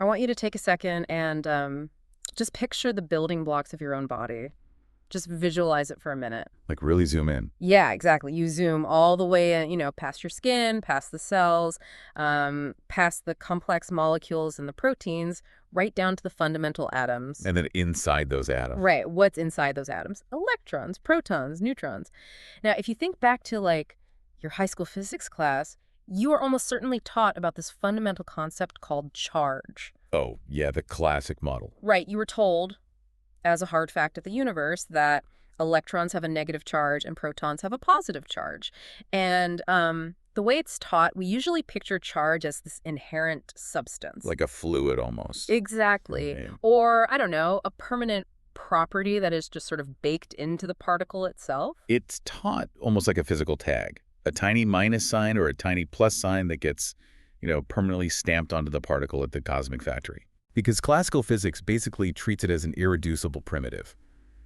I want you to take a second and just picture the building blocks of your own body. Just visualize it for a minute. Like really zoom in. Yeah, exactly. You zoom all the way, past your skin, past the cells, past the complex molecules and the proteins, right down to the fundamental atoms. And then inside those atoms. Right. What's inside those atoms? Electrons, protons, neutrons. Now, if you think back to like your high school physics class, you are almost certainly taught about this fundamental concept called charge. Oh, yeah, the classic model. Right. You were told, as a hard fact of the universe, that electrons have a negative charge and protons have a positive charge. And the way it's taught, we usually picture charge as this inherent substance. Like a fluid almost. Exactly. Right. Or, I don't know, a permanent property that is just sort of baked into the particle itself. It's taught almost like a physical tag. A tiny minus sign or a tiny plus sign that gets, permanently stamped onto the particle at the cosmic factory. Because classical physics basically treats it as an irreducible primitive.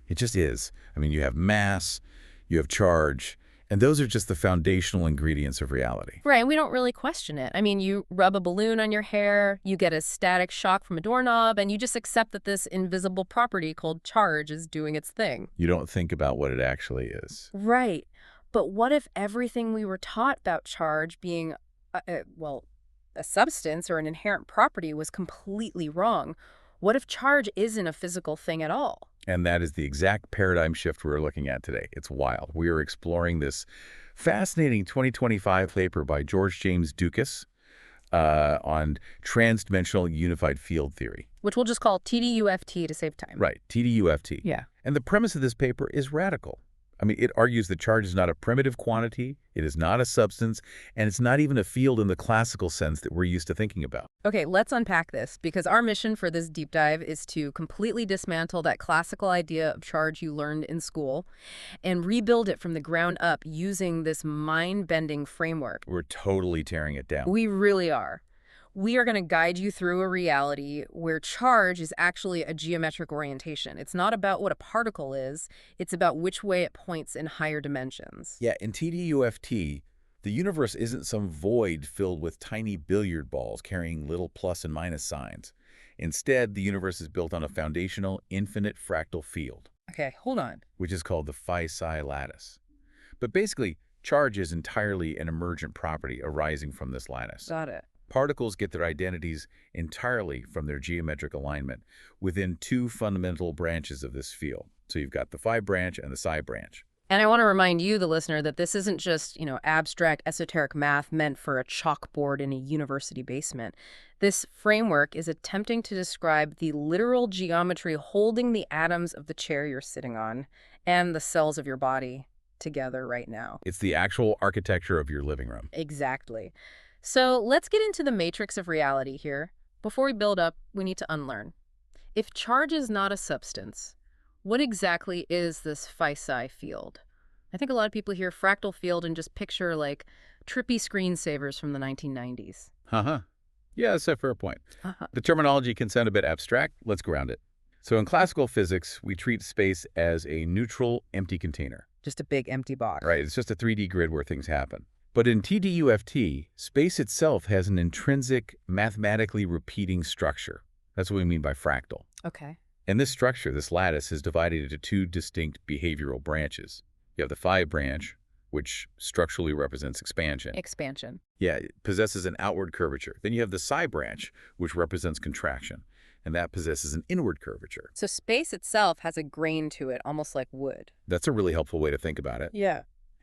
It just is. I mean, you have mass, you have charge, and those are just the foundational ingredients of reality. Right, and we don't really question it. I mean, you rub a balloon on your hair, you get a static shock from a doorknob, and you just accept that this invisible property called charge is doing its thing. You don't think about what it actually is. Right. But what if everything we were taught about charge being, a substance or an inherent property was completely wrong? What if charge isn't a physical thing at all? And that is the exact paradigm shift we're looking at today. It's wild. We are exploring this fascinating 2025 paper by George James Dukas on transdimensional unified field theory. Which we'll just call TDUFT to save time. Right, TDUFT. Yeah. And the premise of this paper is radical. I mean, it argues that charge is not a primitive quantity, it is not a substance, and it's not even a field in the classical sense that we're used to thinking about. Okay, let's unpack this, because our mission for this deep dive is to completely dismantle that classical idea of charge you learned in school and rebuild it from the ground up using this mind-bending framework. We're totally tearing it down. We really are. We are going to guide you through a reality where charge is actually a geometric orientation. It's not about what a particle is, it's about which way it points in higher dimensions. Yeah, in TDUFT, the universe isn't some void filled with tiny billiard balls carrying little plus and minus signs. Instead, the universe is built on a foundational, infinite fractal field. Okay, hold on. Which is called the phi-psi lattice. But basically, charge is entirely an emergent property arising from this lattice. Got it. Particles get their identities entirely from their geometric alignment within two fundamental branches of this field. So you've got the phi branch and the psi branch. And I want to remind you, the listener, that this isn't just, abstract esoteric math meant for a chalkboard in a university basement. This framework is attempting to describe the literal geometry holding the atoms of the chair you're sitting on and the cells of your body together right now. It's the actual architecture of your living room. Exactly. So let's get into the matrix of reality here. Before we build up, we need to unlearn. If charge is not a substance, what exactly is this phi-psi field? I think a lot of people hear fractal field and just picture like trippy screensavers from the 1990s. Yeah, that's a fair point. The terminology can sound a bit abstract. Let's ground it. So in classical physics, we treat space as a neutral, empty container. Just a big empty box. Right, it's just a 3D grid where things happen. But in TDUFT, space itself has an intrinsic, mathematically repeating structure. That's what we mean by fractal. Okay. And this structure, this lattice, is divided into two distinct behavioral branches. You have the phi branch, which structurally represents expansion. Expansion. Yeah, it possesses an outward curvature. Then you have the psi branch, which represents contraction, and that possesses an inward curvature. So space itself has a grain to it, almost like wood. That's a really helpful way to think about it. Yeah.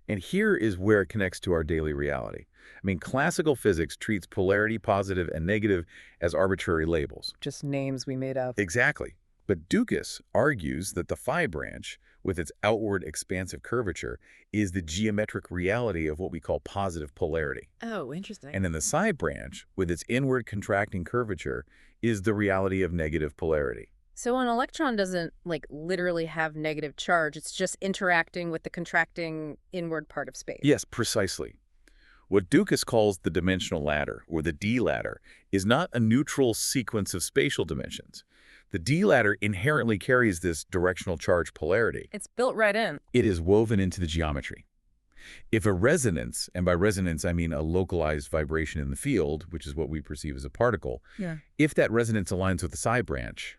And here is where it connects to our daily reality. I mean, classical physics treats polarity, positive and negative, as arbitrary labels. Just names we made up. Exactly. But Dukas argues that the phi branch, with its outward expansive curvature, is the geometric reality of what we call positive polarity. Oh, interesting. And then the psi branch, with its inward contracting curvature, is the reality of negative polarity. So an electron doesn't, literally have negative charge. It's just interacting with the contracting inward part of space. Yes, precisely. What Dukas calls the dimensional ladder, or the D ladder, is not a neutral sequence of spatial dimensions. The D ladder inherently carries this directional charge polarity. It's built right in. It is woven into the geometry. If a resonance, and by resonance I mean a localized vibration in the field, which is what we perceive as a particle, Yeah. if that resonance aligns with the psi branch,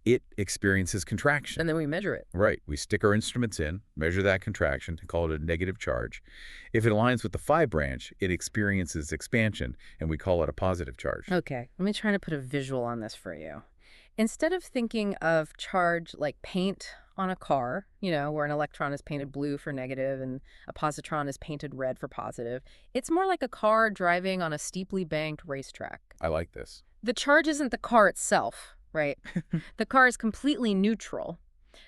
it experiences contraction. And then we measure it. Right. We stick our instruments in, measure that contraction, and call it a negative charge. If it aligns with the phi branch, it experiences expansion, and we call it a positive charge. Okay, let me try to put a visual on this for you. Instead of thinking of charge like paint on a car, where an electron is painted blue for negative and a positron is painted red for positive, it's more like a car driving on a steeply banked racetrack. I like this. The charge isn't the car itself, right? The car is completely neutral.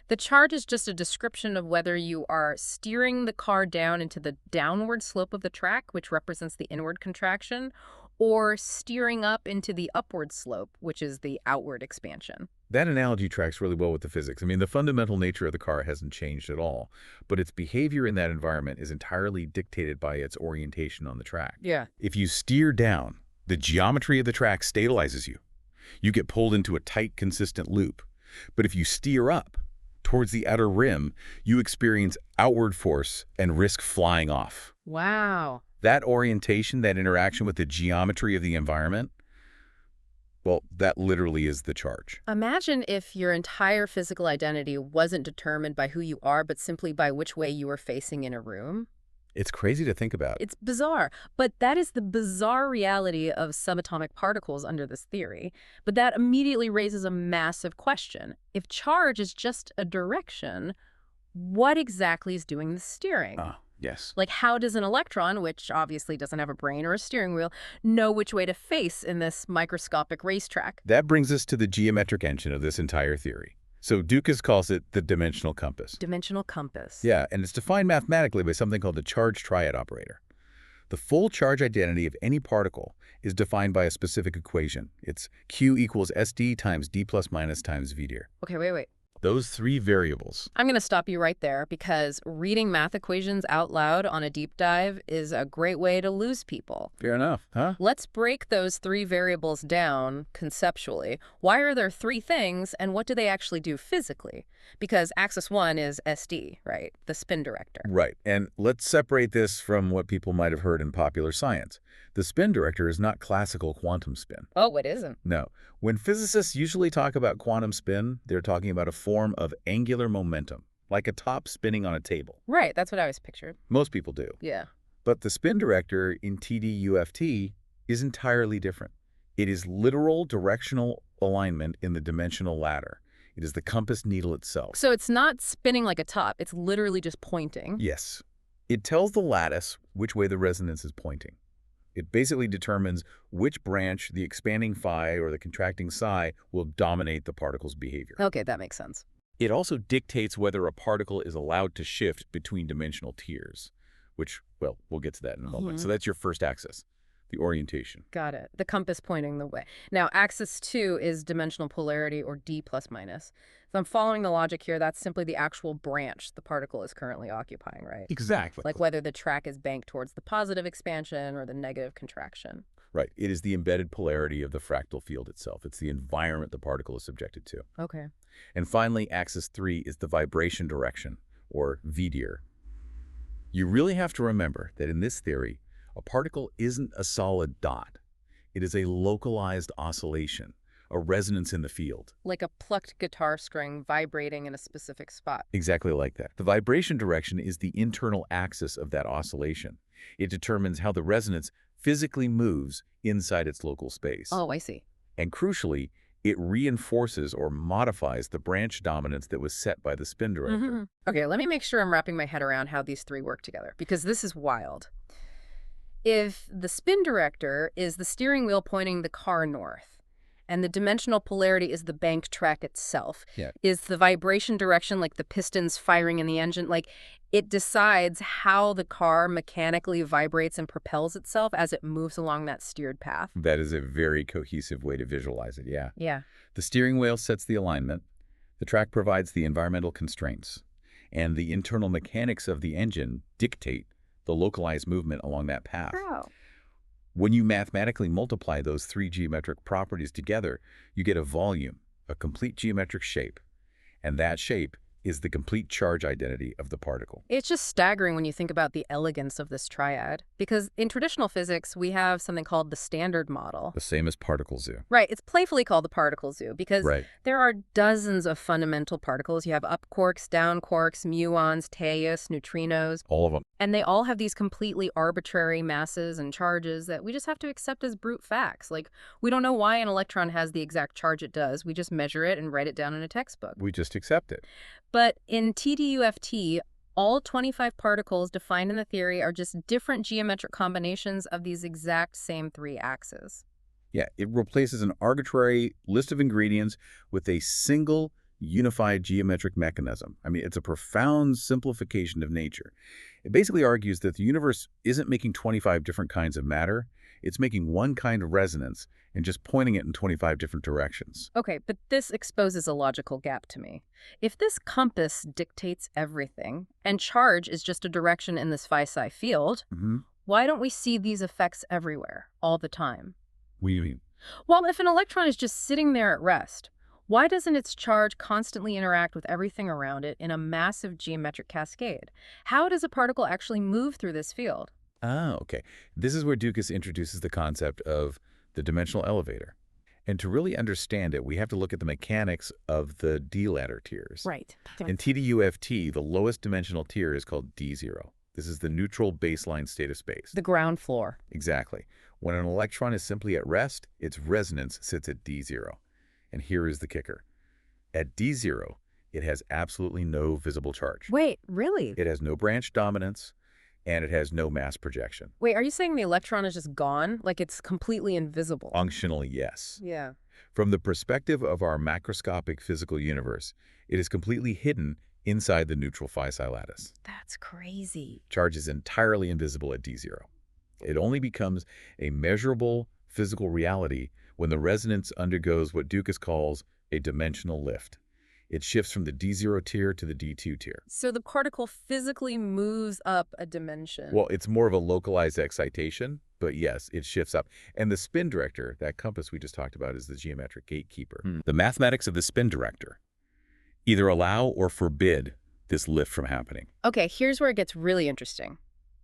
The charge is just a description of whether you are steering the car down into the downward slope of the track, which represents the inward contraction, or steering up into the upward slope, which is the outward expansion. That analogy tracks really well with the physics. I mean, the fundamental nature of the car hasn't changed at all, but its behavior in that environment is entirely dictated by its orientation on the track. Yeah. If you steer down, the geometry of the track stabilizes you. You get pulled into a tight, consistent loop. But if you steer up towards the outer rim, you experience outward force and risk flying off. Wow. That orientation, that interaction with the geometry of the environment, well, that literally is the charge. Imagine if your entire physical identity wasn't determined by who you are, but simply by which way you were facing in a room. It's crazy to think about. It's bizarre, but that is the bizarre reality of subatomic particles under this theory. But that immediately raises a massive question. If charge is just a direction, what exactly is doing the steering? Yes. Like, how does an electron, which obviously doesn't have a brain or a steering wheel, know which way to face in this microscopic racetrack? That brings us to the geometric engine of this entire theory. So Dukas calls it the dimensional compass. Dimensional compass. Yeah, and it's defined mathematically by something called the charge triad operator. The full charge identity of any particle is defined by a specific equation. It's Q equals SD times D plus minus times V dear. Okay, wait. Those three variables. I'm going to stop you right there because reading math equations out loud on a deep dive is a great way to lose people. Fair enough, huh? Let's break those three variables down conceptually. Why are there three things, and what do they actually do physically? Because axis 1 is SD, right? The spin director. Right, and let's separate this from what people might have heard in popular science. The spin director is not classical quantum spin. Oh, it isn't? No. When physicists usually talk about quantum spin, they're talking about a form of angular momentum, like a top spinning on a table. Right, that's what I always pictured. Most people do. Yeah. But the spin director in TDUFT is entirely different. It is literal directional alignment in the dimensional ladder. It is the compass needle itself. So it's not spinning like a top. It's literally just pointing. Yes. It tells the lattice which way the resonance is pointing. It basically determines which branch, the expanding phi or the contracting psi, will dominate the particle's behavior. Okay, that makes sense. It also dictates whether a particle is allowed to shift between dimensional tiers, which, well, we'll get to that in a moment. So that's your first axis, the orientation. Got it. The compass pointing the way. Now, axis 2 is dimensional polarity, or D plus minus. If I'm following the logic here, that's simply the actual branch the particle is currently occupying, right? Exactly. Like whether the track is banked towards the positive expansion or the negative contraction. Right. It is the embedded polarity of the fractal field itself. It's the environment the particle is subjected to. Okay. And finally, axis 3 is the vibration direction, or V dear. You really have to remember that in this theory, a particle isn't a solid dot. It is a localized oscillation, a resonance in the field. Like a plucked guitar string vibrating in a specific spot. Exactly like that. The vibration direction is the internal axis of that oscillation. It determines how the resonance physically moves inside its local space. Oh, I see. And crucially, it reinforces or modifies the branch dominance that was set by the spin director. Okay, let me make sure I'm wrapping my head around how these three work together, because this is wild. If the spin director is the steering wheel pointing the car north, and the dimensional polarity is the bank track itself, is the vibration direction like the pistons firing in the engine, like it decides how the car mechanically vibrates and propels itself as it moves along that steered path. That is a very cohesive way to visualize it, yeah. Yeah. The steering wheel sets the alignment, the track provides the environmental constraints, and the internal mechanics of the engine dictate the localized movement along that path. Oh. When you mathematically multiply those three geometric properties together, you get a volume, a complete geometric shape. And that shape is the complete charge identity of the particle. It's just staggering when you think about the elegance of this triad, because in traditional physics, we have something called the standard model. The same as particle zoo. Right, it's playfully called the particle zoo because Right. there are dozens of fundamental particles. You have up quarks, down quarks, muons, tejas, neutrinos, All of them. and they all have these completely arbitrary masses and charges that we just have to accept as brute facts. Like, we don't know why an electron has the exact charge it does. We just measure it and write it down in a textbook. We just accept it. But in TDUFT, all 25 particles defined in the theory are just different geometric combinations of these exact same three axes. Yeah, it replaces an arbitrary list of ingredients with a single unified geometric mechanism. I mean, it's a profound simplification of nature. It basically argues that the universe isn't making 25 different kinds of matter. It's making one kind of resonance and just pointing it in 25 different directions. Okay, but this exposes a logical gap to me. If this compass dictates everything, and charge is just a direction in this phi-psi field, why don't we see these effects everywhere, all the time? What do you mean? Well, if an electron is just sitting there at rest, why doesn't its charge constantly interact with everything around it in a massive geometric cascade? How does a particle actually move through this field? Ah, okay. This is where Dukas introduces the concept of the dimensional elevator. And to really understand it, we have to look at the mechanics of the d-ladder tiers. Right. In TDUFT, the lowest dimensional tier is called D0. This is the neutral baseline state of space. The ground floor. Exactly. When an electron is simply at rest, its resonance sits at D0. And here is the kicker. At D0, it has absolutely no visible charge. Wait, really? It has no branch dominance, and it has no mass projection. Wait, are you saying the electron is just gone? Like it's completely invisible? Functionally, yes. Yeah. From the perspective of our macroscopic physical universe, it is completely hidden inside the neutral phi-psi lattice. That's crazy. Charge is entirely invisible at D0. It only becomes a measurable physical reality when the resonance undergoes what Dukas calls a dimensional lift. It shifts from the D0 tier to the D2 tier. So the particle physically moves up a dimension. Well, it's more of a localized excitation, but yes, it shifts up. And the spin director, that compass we just talked about, is the geometric gatekeeper. The mathematics of the spin director either allow or forbid this lift from happening. Okay, here's where it gets really interesting.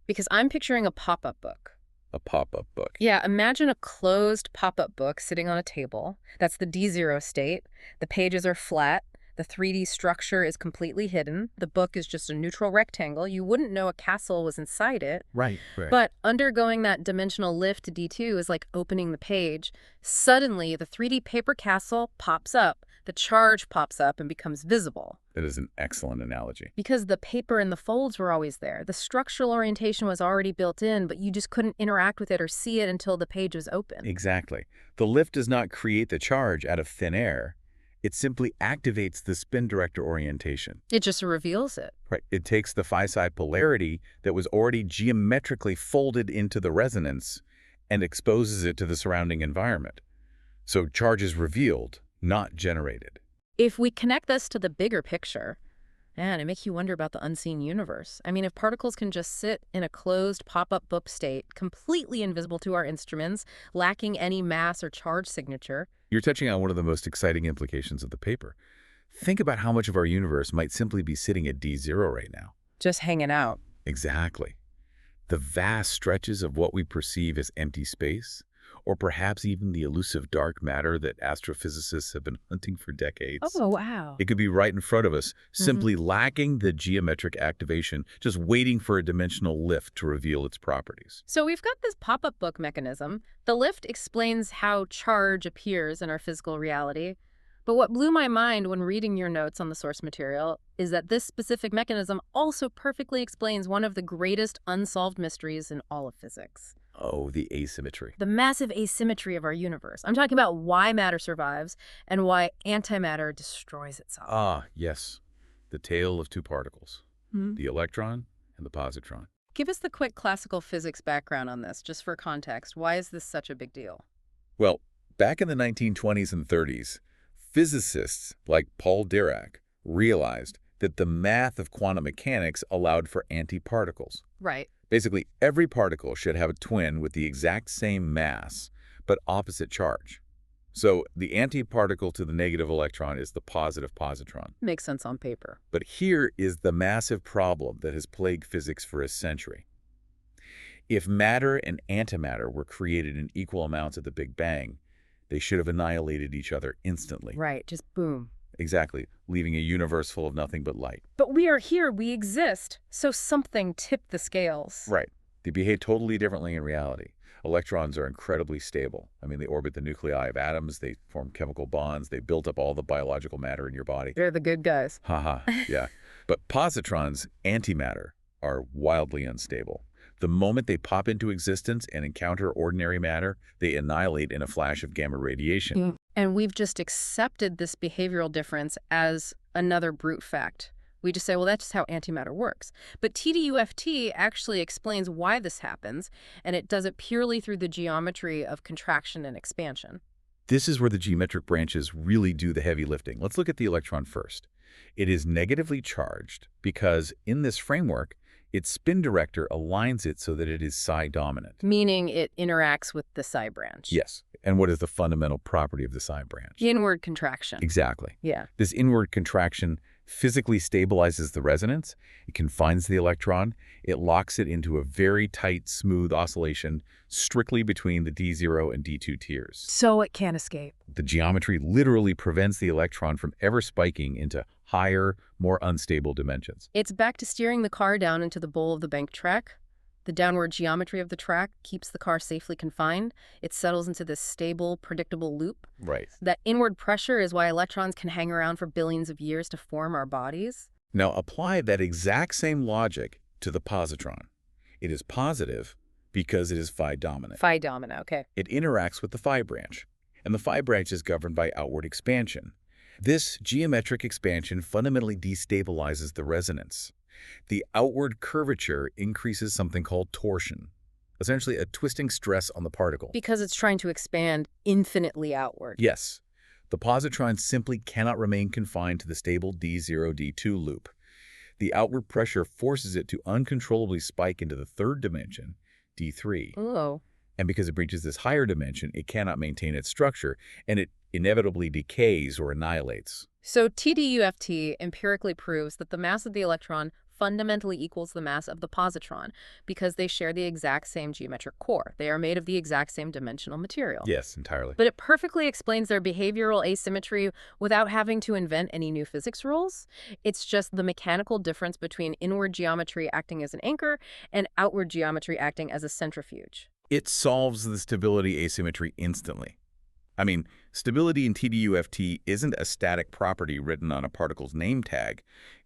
Because I'm picturing a pop-up book. A pop-up book. Yeah, imagine a closed pop-up book sitting on a table. That's the D0 state. The pages are flat. The 3D structure is completely hidden. The book is just a neutral rectangle. You wouldn't know a castle was inside it. Right. But undergoing that dimensional lift to D2 is like opening the page. Suddenly, the 3D paper castle pops up. The charge pops up and becomes visible. That is an excellent analogy. Because the paper and the folds were always there. The structural orientation was already built in, but you just couldn't interact with it or see it until the page was open. Exactly. The lift does not create the charge out of thin air. It simply activates the spin director orientation. It just reveals it. Right. It takes the phi-psi polarity that was already geometrically folded into the resonance and exposes it to the surrounding environment. So charge is revealed, not generated. If we connect this to the bigger picture, man, it makes you wonder about the unseen universe. I mean, if particles can just sit in a closed pop-up book state, completely invisible to our instruments, lacking any mass or charge signature. You're touching on one of the most exciting implications of the paper. Think about how much of our universe might simply be sitting at D0 right now. Just hanging out. Exactly. The vast stretches of what we perceive as empty space, or perhaps even the elusive dark matter that astrophysicists have been hunting for decades. Oh, wow. It could be right in front of us, simply lacking the geometric activation, just waiting for a dimensional lift to reveal its properties. So we've got this pop-up book mechanism. The lift explains how charge appears in our physical reality. But what blew my mind when reading your notes on the source material is that this specific mechanism also perfectly explains one of the greatest unsolved mysteries in all of physics. Oh, the asymmetry. The massive asymmetry of our universe. I'm talking about why matter survives and why antimatter destroys itself. Ah, yes. The tale of two particles, the electron and the positron. Give us the quick classical physics background on this, just for context. Why is this such a big deal? Well, back in the 1920s and 30s, physicists like Paul Dirac realized that the math of quantum mechanics allowed for antiparticles. Right. Basically, every particle should have a twin with the exact same mass, but opposite charge. So the antiparticle to the negative electron is the positive positron. Makes sense on paper. But here is the massive problem that has plagued physics for a century. If matter and antimatter were created in equal amounts at the Big Bang, they should have annihilated each other instantly. Right, just boom. Exactly, leaving a universe full of nothing but light. But we are here, we exist, so something tipped the scales. Right. They behave totally differently in reality. Electrons are incredibly stable. I mean, they orbit the nuclei of atoms, they form chemical bonds, they build up all the biological matter in your body. They're the good guys. Haha, yeah. But positrons, antimatter, are wildly unstable. The moment they pop into existence and encounter ordinary matter, they annihilate in a flash of gamma radiation. Yeah. And we've just accepted this behavioral difference as another brute fact. We just say, well, that's just how antimatter works. But TDUFT actually explains why this happens, and it does it purely through the geometry of contraction and expansion. This is where the geometric branches really do the heavy lifting. Let's look at the electron first. It is negatively charged because in this framework, its spin director aligns it so that it is psi dominant. Meaning it interacts with the psi branch. Yes. And what is the fundamental property of the psi branch? Inward contraction. Exactly. Yeah. This inward contraction physically stabilizes the resonance. It confines the electron. It locks it into a very tight, smooth oscillation strictly between the D0 and D2 tiers. So it can't escape. The geometry literally prevents the electron from ever spiking into higher, more unstable dimensions. It's back to steering the car down into the bowl of the bank track. The downward geometry of the track keeps the car safely confined. It settles into this stable, predictable loop. Right. That inward pressure is why electrons can hang around for billions of years to form our bodies. Now apply that exact same logic to the positron. It is positive because it is phi dominant. Phi dominant, okay. It interacts with the phi branch, and the phi branch is governed by outward expansion. This geometric expansion fundamentally destabilizes the resonance. The outward curvature increases something called torsion, essentially a twisting stress on the particle. Because it's trying to expand infinitely outward. Yes. The positron simply cannot remain confined to the stable D0, D2 loop. The outward pressure forces it to uncontrollably spike into the third dimension, D3. Oh. And because it reaches this higher dimension, it cannot maintain its structure, and it inevitably decays or annihilates. So TDUFT empirically proves that the mass of the electron fundamentally equals the mass of the positron because they share the exact same geometric core. They are made of the exact same dimensional material. Yes, entirely. But it perfectly explains their behavioral asymmetry without having to invent any new physics rules. It's just the mechanical difference between inward geometry acting as an anchor and outward geometry acting as a centrifuge. It solves the stability asymmetry instantly. I mean, stability in TDUFT isn't a static property written on a particle's name tag.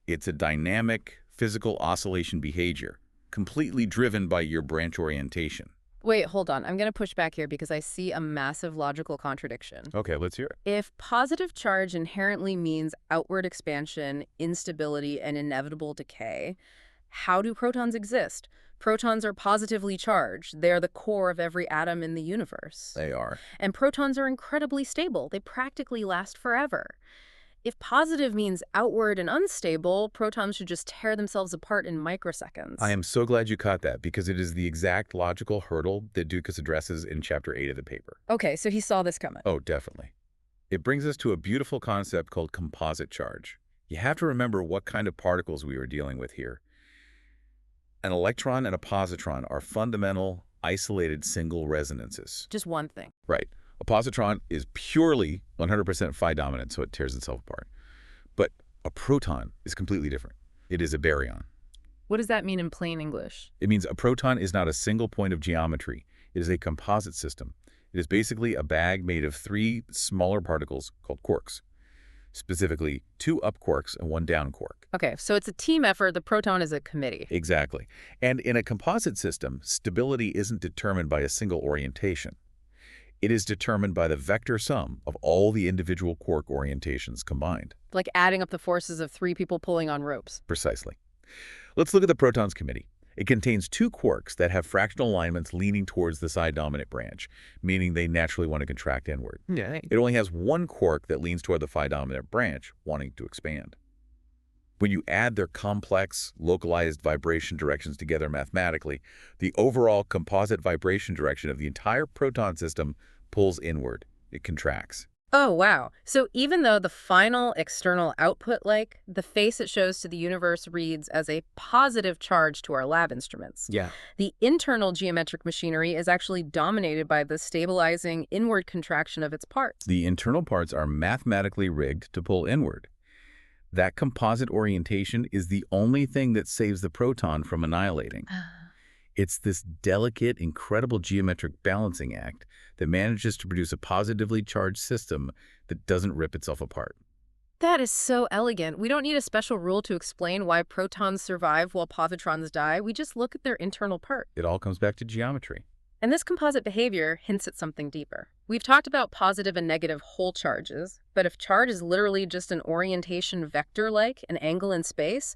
It's a dynamic, physical oscillation behavior, completely driven by your branch orientation. Wait, hold on. I'm going to push back here because I see a massive logical contradiction. Okay, let's hear it. If positive charge inherently means outward expansion, instability, and inevitable decay, how do protons exist? Protons are positively charged. They are the core of every atom in the universe. They are. And protons are incredibly stable. They practically last forever. If positive means outward and unstable, protons should just tear themselves apart in microseconds. I am so glad you caught that because it is the exact logical hurdle that Dukas addresses in Chapter 8 of the paper. Okay, so he saw this coming. Oh, definitely. It brings us to a beautiful concept called composite charge. You have to remember what kind of particles we are dealing with here. An electron and a positron are fundamental, isolated single resonances. Just one thing. Right. A positron is purely 100% phi dominant, so it tears itself apart. But a proton is completely different. It is a baryon. What does that mean in plain English? It means a proton is not a single point of geometry. It is a composite system. It is basically a bag made of 3 smaller particles called quarks. Specifically, 2 up quarks and 1 down quark. Okay, so it's a team effort. The proton is a committee. Exactly. And in a composite system, stability isn't determined by a single orientation. It is determined by the vector sum of all the individual quark orientations combined. Like adding up the forces of 3 people pulling on ropes. Precisely. Let's look at the protons committee. It contains 2 quarks that have fractional alignments leaning towards the psi-dominant branch, meaning they naturally want to contract inward. Yeah. It only has 1 quark that leans toward the phi-dominant branch, wanting to expand. When you add their complex, localized vibration directions together mathematically, the overall composite vibration direction of the entire proton system pulls inward. it contracts. Oh, wow. So even though the final external output, like the face it shows to the universe, reads as a positive charge to our lab instruments, Yeah. the internal geometric machinery is actually dominated by the stabilizing inward contraction of its parts. The internal parts are mathematically rigged to pull inward. That composite orientation is the only thing that saves the proton from annihilating. It's this delicate, incredible geometric balancing act that manages to produce a positively charged system that doesn't rip itself apart. That is so elegant. We don't need a special rule to explain why protons survive while positrons die. We just look at their internal part. It all comes back to geometry. And this composite behavior hints at something deeper. We've talked about positive and negative whole charges, but if charge is literally just an orientation vector like an angle in space,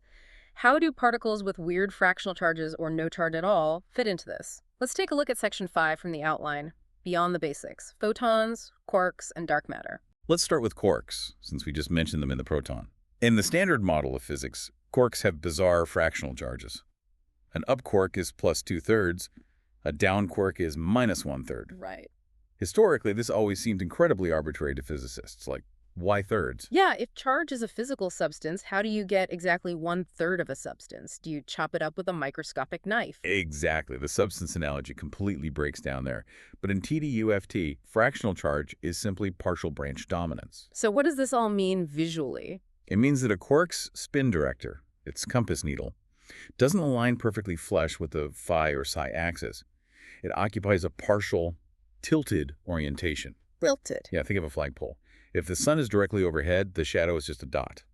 how do particles with weird fractional charges or no charge at all fit into this? Let's take a look at section 5 from the outline, Beyond the Basics, Photons, Quarks, and Dark Matter. Let's start with quarks, since we just mentioned them in the proton. In the standard model of physics, quarks have bizarre fractional charges. An up quark is plus 2/3, a down quark is minus 1/3. Right. Historically, this always seemed incredibly arbitrary to physicists, like, why thirds? Yeah, if charge is a physical substance, how do you get exactly 1/3 of a substance? Do you chop it up with a microscopic knife? Exactly. The substance analogy completely breaks down there. But in TDUFT, fractional charge is simply partial branch dominance. So what does this all mean visually? It means that a quark's spin director, its compass needle, doesn't align perfectly flush with the phi or psi axis. It occupies a partial, tilted orientation. Tilted. Yeah, think of a flagpole. If the sun is directly overhead, the shadow is just a dot.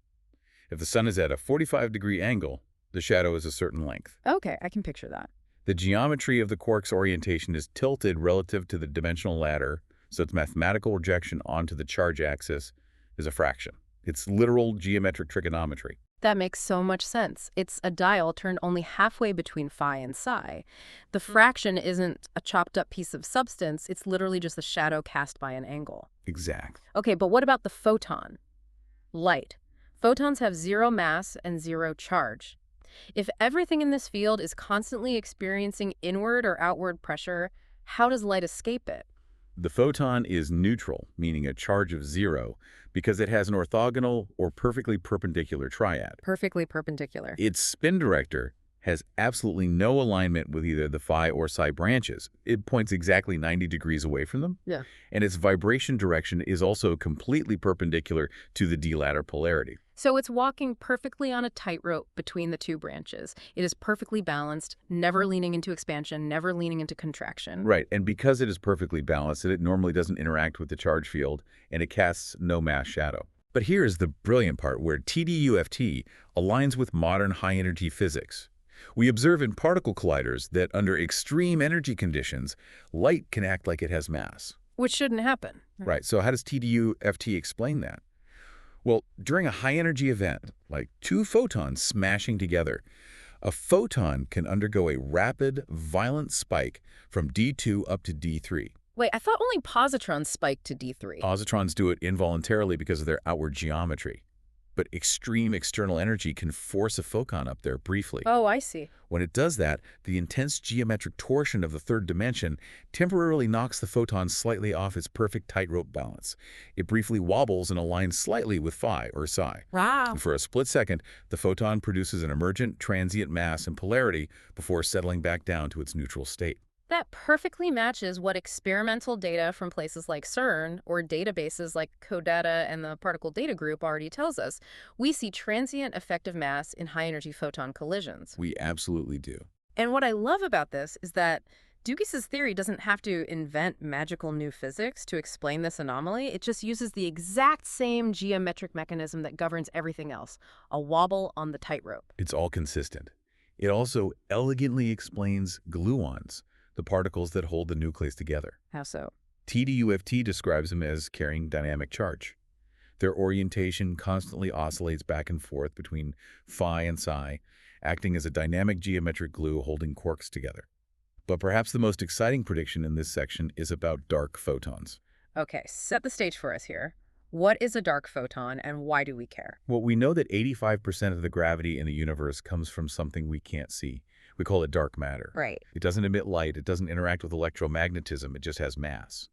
If the sun is at a 45-degree angle, the shadow is a certain length. Okay, I can picture that. The geometry of the quark's orientation is tilted relative to the dimensional ladder, so its mathematical rejection onto the charge axis is a fraction. It's literal geometric trigonometry. That makes so much sense. It's a dial turned only halfway between phi and psi. The fraction isn't a chopped up piece of substance, it's literally just a shadow cast by an angle. Exact. Okay, but what about the photon? Light. Photons have zero mass and zero charge. If everything in this field is constantly experiencing inward or outward pressure, how does light escape it? The photon is neutral, meaning a charge of 0, because it has an orthogonal or perfectly perpendicular triad. Perfectly perpendicular. Its spin director has absolutely no alignment with either the phi or psi branches. It points exactly 90 degrees away from them. Yeah. And its vibration direction is also completely perpendicular to the d-ladder polarity. So it's walking perfectly on a tightrope between the two branches. It is perfectly balanced, never leaning into expansion, never leaning into contraction. Right, and because it is perfectly balanced, it normally doesn't interact with the charge field, and it casts no mass shadow. But here is the brilliant part where TDUFT aligns with modern high-energy physics. We observe in particle colliders that under extreme energy conditions, light can act like it has mass. Which shouldn't happen. Right, so how does TDUFT explain that? Well, during a high-energy event, like two photons smashing together, a photon can undergo a rapid, violent spike from D2 up to D3. Wait, I thought only positrons spike to D3. Positrons do it involuntarily because of their outward geometry. But extreme external energy can force a photon up there briefly. Oh, I see. When it does that, the intense geometric torsion of the third dimension temporarily knocks the photon slightly off its perfect tightrope balance. It briefly wobbles and aligns slightly with phi or psi. Wow. And for a split second, the photon produces an emergent transient mass and polarity before settling back down to its neutral state. That perfectly matches what experimental data from places like CERN or databases like CODATA and the Particle Data Group already tells us. We see transient effective mass in high-energy photon collisions. We absolutely do. And what I love about this is that Dugas's theory doesn't have to invent magical new physics to explain this anomaly. It just uses the exact same geometric mechanism that governs everything else, a wobble on the tightrope. It's all consistent. It also elegantly explains gluons, the particles that hold the nucleus together. How so? TDUFT describes them as carrying dynamic charge. Their orientation constantly oscillates back and forth between phi and psi, acting as a dynamic geometric glue holding quarks together. But perhaps the most exciting prediction in this section is about dark photons. Okay, set the stage for us here. What is a dark photon and why do we care? Well, we know that 85% of the gravity in the universe comes from something we can't see. We call it dark matter. Right. It doesn't emit light, it doesn't interact with electromagnetism, it just has mass.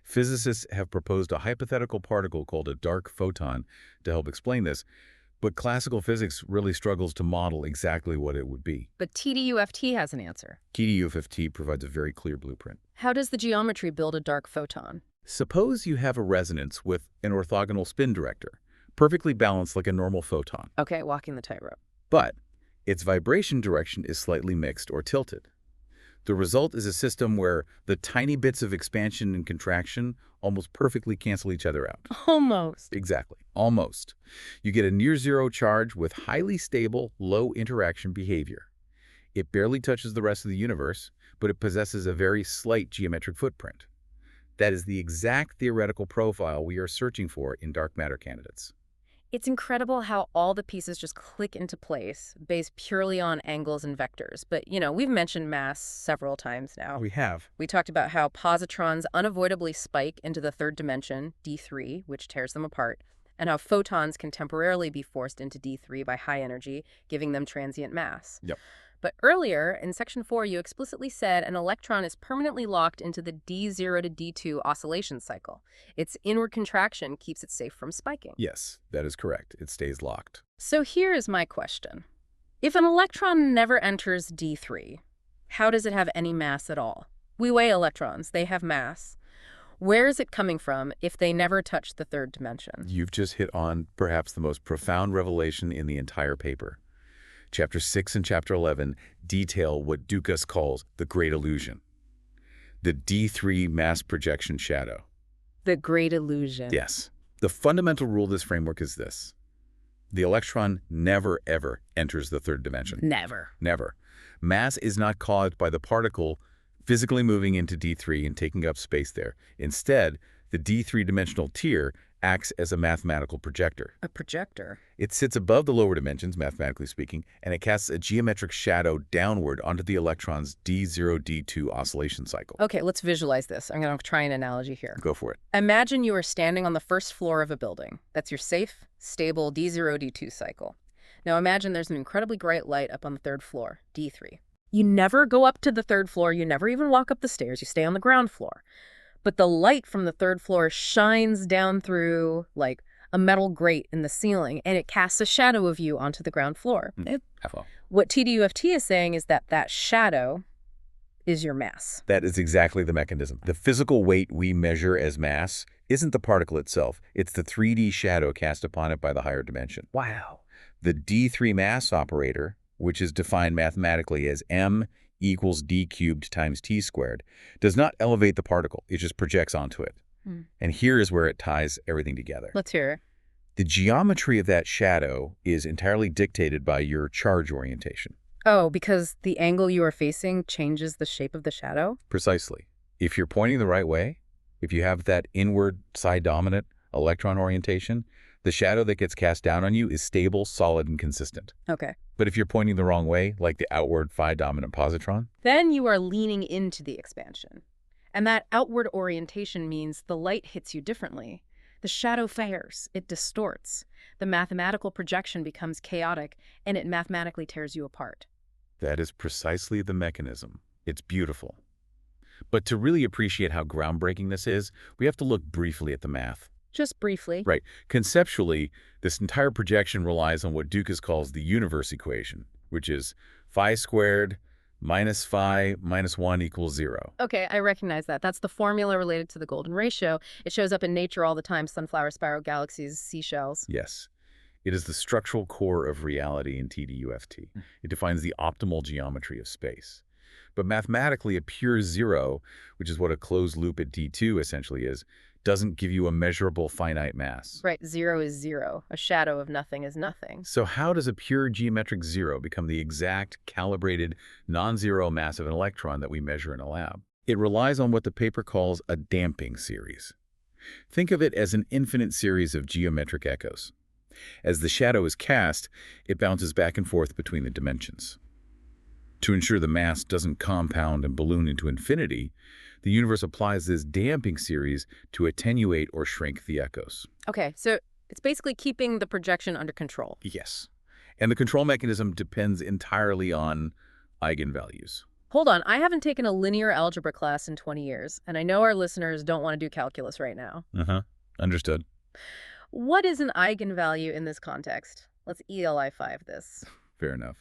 Physicists have proposed a hypothetical particle called a dark photon to help explain this, but classical physics really struggles to model exactly what it would be. But TDUFT has an answer. TDUFT provides a very clear blueprint. How does the geometry build a dark photon? Suppose you have a resonance with an orthogonal spin director, perfectly balanced like a normal photon. Okay, walking the tightrope. But its vibration direction is slightly mixed or tilted. The result is a system where the tiny bits of expansion and contraction almost perfectly cancel each other out. Almost. Exactly, almost. You get a near-zero charge with highly stable, low interaction behavior. It barely touches the rest of the universe, but it possesses a very slight geometric footprint. That is the exact theoretical profile we are searching for in dark matter candidates. It's incredible how all the pieces just click into place based purely on angles and vectors. But, we've mentioned mass several times now. We have. We talked about how positrons unavoidably spike into the third dimension, D3, which tears them apart, and how photons can temporarily be forced into D3 by high energy, giving them transient mass. Yep. But earlier, in Section 4, you explicitly said an electron is permanently locked into the D0 to D2 oscillation cycle. Its inward contraction keeps it safe from spiking. Yes, that is correct. It stays locked. So here is my question. If an electron never enters D3, how does it have any mass at all? We weigh electrons. They have mass. Where is it coming from if they never touch the third dimension? You've just hit on perhaps the most profound revelation in the entire paper. Chapter 6 and Chapter 11 detail what Dukas calls the Great Illusion, the D3 mass projection shadow. The Great Illusion. Yes. The fundamental rule of this framework is this. The electron never, ever enters the third dimension. Never. Never. Mass is not caused by the particle physically moving into D3 and taking up space there. Instead, the D3-dimensional tier acts as a mathematical projector. A projector? It sits above the lower dimensions, mathematically speaking, and it casts a geometric shadow downward onto the electron's D0-D2 oscillation cycle. Okay, let's visualize this. I'm going to try an analogy here. Go for it. Imagine you are standing on the first floor of a building. That's your safe, stable D0-D2 cycle. Now imagine there's an incredibly bright light up on the third floor, D3. You never go up to the third floor. You never even walk up the stairs. You stay on the ground floor. But the light from the third floor shines down through, like, a metal grate in the ceiling, and it casts a shadow of you onto the ground floor. What TDUFT is saying is that that shadow is your mass. That is exactly the mechanism. The physical weight we measure as mass isn't the particle itself. It's the 3D shadow cast upon it by the higher dimension. Wow. The D3 mass operator, which is defined mathematically as m equals d cubed times t squared, does not elevate the particle. It just projects onto it. And here is where it ties everything together. Let's hear it. The geometry of that shadow is entirely dictated by your charge orientation. Oh, because the angle you are facing changes the shape of the shadow? Precisely. If you're pointing the right way, if you have that inward psi-dominant electron orientation, the shadow that gets cast down on you is stable, solid, and consistent. Okay. But if you're pointing the wrong way, like the outward phi-dominant positron, then you are leaning into the expansion. And that outward orientation means the light hits you differently. The shadow fares, it distorts. The mathematical projection becomes chaotic, and it mathematically tears you apart. that is precisely the mechanism. It's beautiful. But to really appreciate how groundbreaking this is, we have to look briefly at the math. Just briefly. Right. Conceptually, this entire projection relies on what Dukas calls the universe equation, which is phi squared minus phi minus 1 equals 0. Okay, I recognize that. That's the formula related to the golden ratio. It shows up in nature all the time, sunflower, spiral galaxies, seashells. Yes. It is the structural core of reality in TDUFT. It defines the optimal geometry of space. But mathematically, a pure zero, which is what a closed loop at D2 essentially is, doesn't give you a measurable finite mass. Right, zero is zero. A shadow of nothing is nothing. So how does a pure geometric zero become the exact, calibrated, non-zero mass of an electron that we measure in a lab? It relies on what the paper calls a damping series. Think of it as an infinite series of geometric echoes. As the shadow is cast, it bounces back and forth between the dimensions. To ensure the mass doesn't compound and balloon into infinity, the universe applies this damping series to attenuate or shrink the echoes. Okay, so it's basically keeping the projection under control. Yes. And the control mechanism depends entirely on eigenvalues. Hold on, I haven't taken a linear algebra class in 20 years, and I know our listeners don't want to do calculus right now. Uh-huh. Understood. What is an eigenvalue in this context? Let's ELI 5 this. Fair enough.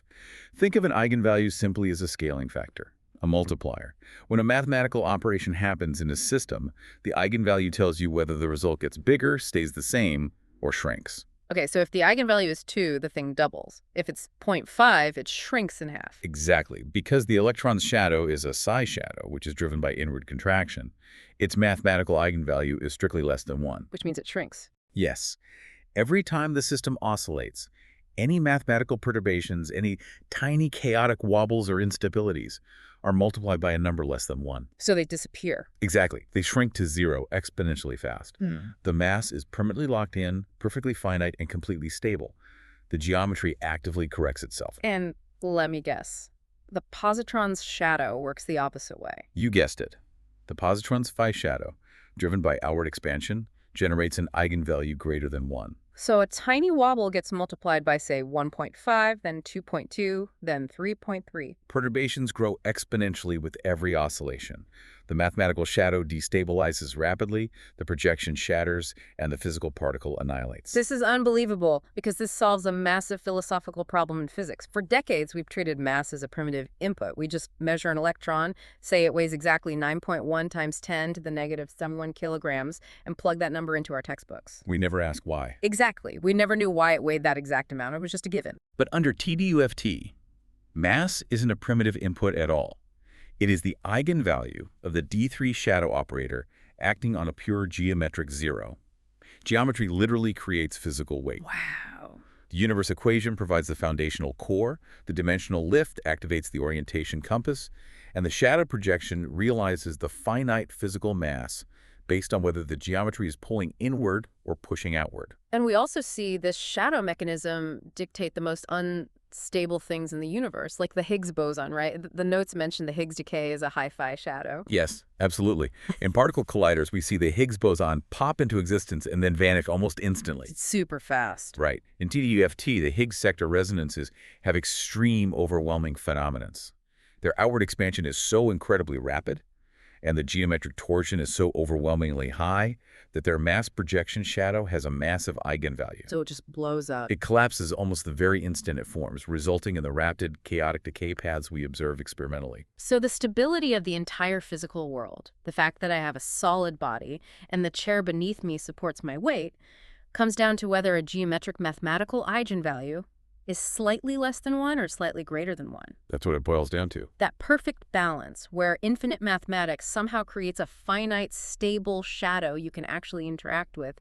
Think of an eigenvalue simply as a scaling factor, a multiplier. When a mathematical operation happens in a system, the eigenvalue tells you whether the result gets bigger, stays the same, or shrinks. Okay, so if the eigenvalue is 2, the thing doubles. If it's 0.5, it shrinks in half. Exactly. Because the electron's shadow is a psi shadow, which is driven by inward contraction, its mathematical eigenvalue is strictly less than 1. Which means it shrinks. Yes. Every time the system oscillates, any mathematical perturbations, any tiny chaotic wobbles or instabilities are multiplied by a number less than 1. So they disappear. Exactly. They shrink to 0 exponentially fast. Hmm. The mass is permanently locked in, perfectly finite, and completely stable. The geometry actively corrects itself. And let me guess, the positron's shadow works the opposite way. You guessed it. The positron's phi shadow, driven by outward expansion, generates an eigenvalue greater than 1. So a tiny wobble gets multiplied by, say, 1.5, then 2.2, then 3.3. Perturbations grow exponentially with every oscillation. The mathematical shadow destabilizes rapidly, the projection shatters, and the physical particle annihilates. This is unbelievable because this solves a massive philosophical problem in physics. For decades, we've treated mass as a primitive input. We just measure an electron, say it weighs exactly 9.1 times 10 to the negative 71 kilograms, and plug that number into our textbooks. We never ask why. Exactly. We never knew why it weighed that exact amount. It was just a given. But under TDUFT, mass isn't a primitive input at all. It is the eigenvalue of the D3 shadow operator acting on a pure geometric zero. Geometry literally creates physical weight. Wow. The universe equation provides the foundational core, the dimensional lift activates the orientation compass, and the shadow projection realizes the finite physical mass based on whether the geometry is pulling inward or pushing outward. And we also see this shadow mechanism dictate the most unstable things in the universe, like the Higgs boson, right? The notes mention the Higgs decay as a high phi shadow. Yes, absolutely. In particle colliders, we see the Higgs boson pop into existence and then vanish almost instantly. It's super fast. Right. In TDUFT, the Higgs sector resonances have extreme overwhelming phenomenons. Their outward expansion is so incredibly rapid, and the geometric torsion is so overwhelmingly high that their mass projection shadow has a massive eigenvalue. So it just blows up. It collapses almost the very instant it forms, resulting in the rapid, chaotic decay paths we observe experimentally. So the stability of the entire physical world, the fact that I have a solid body and the chair beneath me supports my weight, comes down to whether a geometric mathematical eigenvalue is slightly less than 1 or slightly greater than 1. That's what it boils down to. That perfect balance where infinite mathematics somehow creates a finite, stable shadow you can actually interact with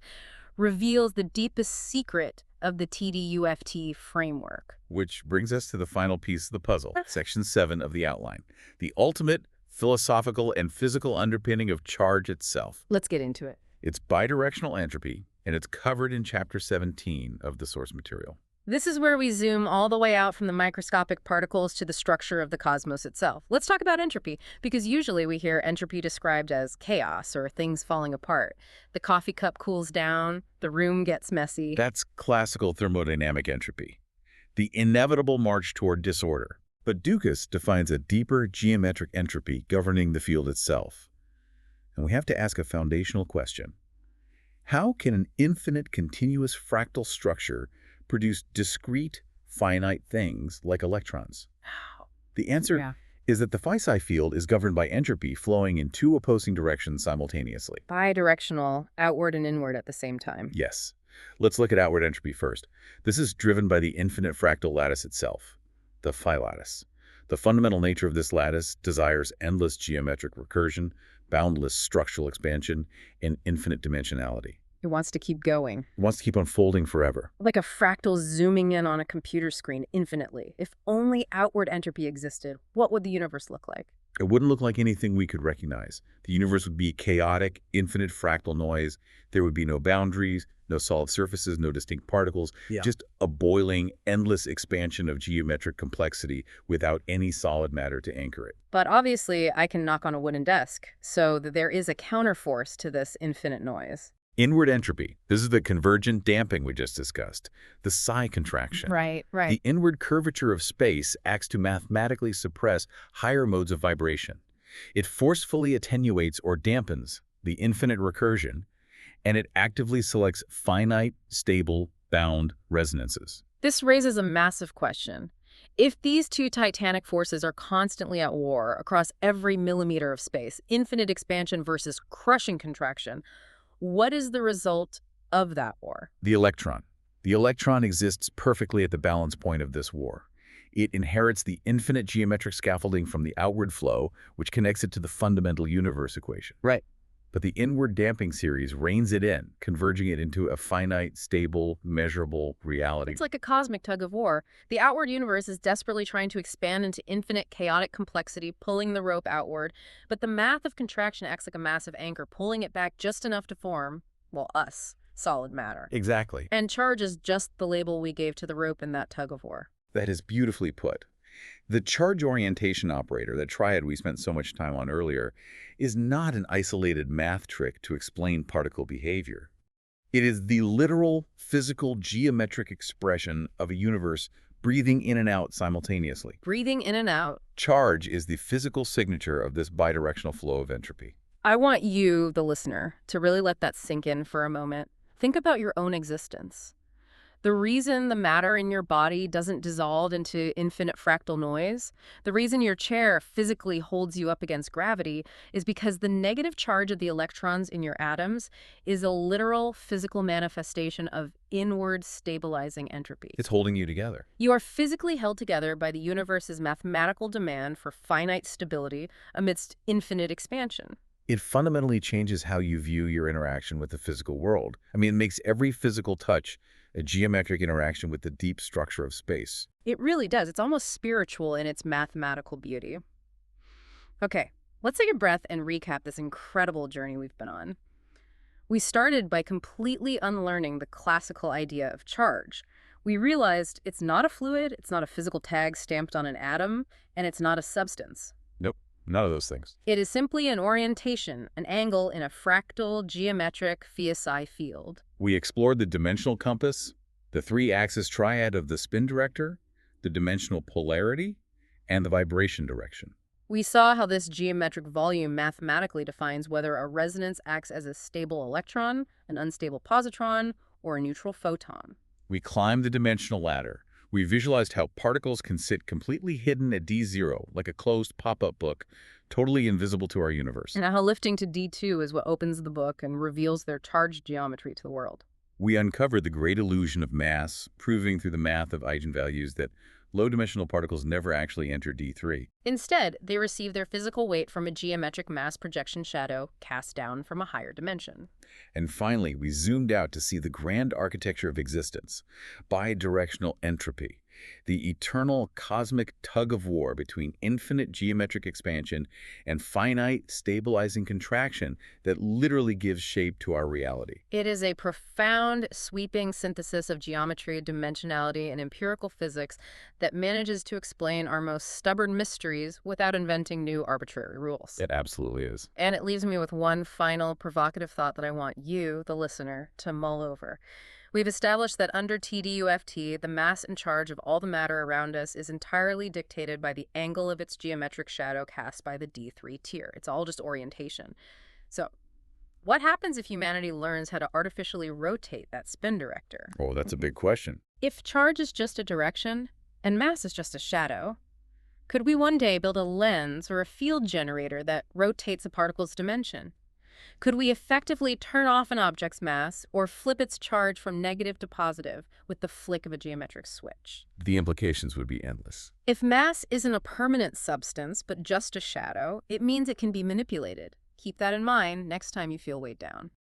reveals the deepest secret of the TDUFT framework. Which brings us to the final piece of the puzzle, section 7 of the outline, the ultimate philosophical and physical underpinning of charge itself. Let's get into it. It's bidirectional entropy, and it's covered in chapter 17 of the source material. This is where we zoom all the way out from the microscopic particles to the structure of the cosmos itself. Let's talk about entropy, because usually we hear entropy described as chaos or things falling apart. The coffee cup cools down, the room gets messy. That's classical thermodynamic entropy, the inevitable march toward disorder. But Dukas defines a deeper geometric entropy governing the field itself. And we have to ask a foundational question. How can an infinite continuous fractal structure produce discrete, finite things like electrons? The answer is that the phi-psi field is governed by entropy flowing in two opposing directions simultaneously. Bidirectional, outward and inward at the same time. Yes. Let's look at outward entropy first. This is driven by the infinite fractal lattice itself, the phi lattice. The fundamental nature of this lattice desires endless geometric recursion, boundless structural expansion, and infinite dimensionality. It wants to keep going. It wants to keep unfolding forever. Like a fractal zooming in on a computer screen infinitely. If only outward entropy existed, what would the universe look like? It wouldn't look like anything we could recognize. The universe would be chaotic, infinite fractal noise. There would be no boundaries, no solid surfaces, no distinct particles, just a boiling, endless expansion of geometric complexity without any solid matter to anchor it. But obviously, I can knock on a wooden desk, so that there is a counterforce to this infinite noise. Inward entropy. This is the convergent damping we just discussed, the psi contraction. Right, right. The inward curvature of space acts to mathematically suppress higher modes of vibration. It forcefully attenuates or dampens the infinite recursion, and it actively selects finite, stable, bound resonances. This raises a massive question. If these two titanic forces are constantly at war across every millimeter of space, infinite expansion versus crushing contraction, what is the result of that war? The electron. The electron exists perfectly at the balance point of this war. It inherits the infinite geometric scaffolding from the outward flow, which connects it to the fundamental universe equation. Right. But the inward damping series reins it in, converging it into a finite, stable, measurable reality. It's like a cosmic tug of war. The outward universe is desperately trying to expand into infinite chaotic complexity, pulling the rope outward, but the math of contraction acts like a massive anchor, pulling it back just enough to form, well, us, solid matter. Exactly. And charge is just the label we gave to the rope in that tug of war. That is beautifully put. The charge orientation operator, that triad we spent so much time on earlier, is not an isolated math trick to explain particle behavior. It is the literal, physical, geometric expression of a universe breathing in and out simultaneously. Breathing in and out. Charge is the physical signature of this bidirectional flow of entropy. I want you, the listener, to really let that sink in for a moment. Think about your own existence. The reason the matter in your body doesn't dissolve into infinite fractal noise, the reason your chair physically holds you up against gravity, is because the negative charge of the electrons in your atoms is a literal physical manifestation of inward stabilizing entropy. It's holding you together. You are physically held together by the universe's mathematical demand for finite stability amidst infinite expansion. It fundamentally changes how you view your interaction with the physical world. I mean, it makes every physical touch a geometric interaction with the deep structure of space. It really does. It's almost spiritual in its mathematical beauty. Okay, let's take a breath and recap this incredible journey we've been on. We started by completely unlearning the classical idea of charge. We realized it's not a fluid, it's not a physical tag stamped on an atom, and it's not a substance. Nope, none of those things. It is simply an orientation, an angle in a fractal geometric psi field. We explored the dimensional compass, the three-axis triad of the spin director, the dimensional polarity, and the vibration direction. We saw how this geometric volume mathematically defines whether a resonance acts as a stable electron, an unstable positron, or a neutral photon. We climbed the dimensional ladder. We visualized how particles can sit completely hidden at D0, like a closed pop-up book, totally invisible to our universe. And how lifting to D2 is what opens the book and reveals their charge geometry to the world. We uncovered the great illusion of mass, proving through the math of eigenvalues that low-dimensional particles never actually enter D3. Instead, they receive their physical weight from a geometric mass projection shadow cast down from a higher dimension. And finally, we zoomed out to see the grand architecture of existence, bidirectional entropy, the eternal cosmic tug-of-war between infinite geometric expansion and finite stabilizing contraction that literally gives shape to our reality. It is a profound, sweeping synthesis of geometry, dimensionality, and empirical physics that manages to explain our most stubborn mysteries without inventing new arbitrary rules. It absolutely is. And it leaves me with one final provocative thought that I want you, the listener, to mull over. We've established that under TDUFT, the mass and charge of all the matter around us is entirely dictated by the angle of its geometric shadow cast by the D3 tier. It's all just orientation. So, what happens if humanity learns how to artificially rotate that spin director? Oh, that's a big question. If charge is just a direction and mass is just a shadow, could we one day build a lens or a field generator that rotates a particle's dimension? Could we effectively turn off an object's mass or flip its charge from negative to positive with the flick of a geometric switch? The implications would be endless. If mass isn't a permanent substance but just a shadow, it means it can be manipulated. Keep that in mind next time you feel weighed down.